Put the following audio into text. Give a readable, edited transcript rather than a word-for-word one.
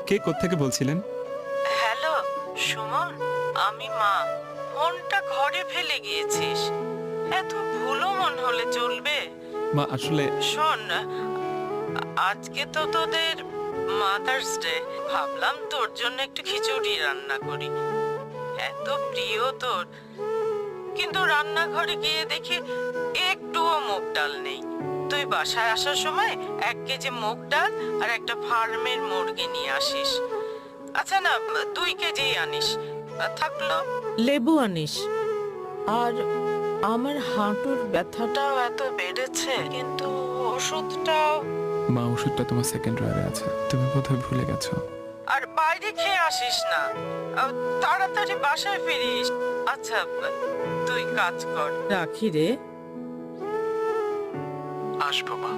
কে কোত্থেকে বলছিলেন? হ্যালো সুমন, আমি মা। ফোনটা ঘরে ফেলে গিয়েছিস, এত ভুলো মন হলে চলবে? মা আসলে শোন, আজকে তো তোদের মাদার্স ডে, ভাবলাম তোর জন্য একটু খিচুড়ি রান্না করি, এত প্রিয় তোর। কিন্তু রান্নাঘরে গিয়ে দেখি একটুও মুগ ডাল নেই। তুই বাসায় আসার সময় 1 কেজি মুগ ডাল আর একটা ফার্মের মুরগি নিয়ে আসিস। আচ্ছা না, 2 কেজি আনিস। থাকলো লেবু আনিস। আর আমার হাঁটুর ব্যথাটাও এত বেড়েছে, কিন্তু ওষুধটাও। মা, ওষুধটা তোমার সেকেন্ড ড্রয়ারে আছে, তুমি বোধহয় ভুলে গেছো। আর বাইরে খেয়ে আসিস না, তাড়াতাড়ি বাসায় ফিরিস। আচ্ছা, তুই কাজ কর, রাখি রে। আসবো মা।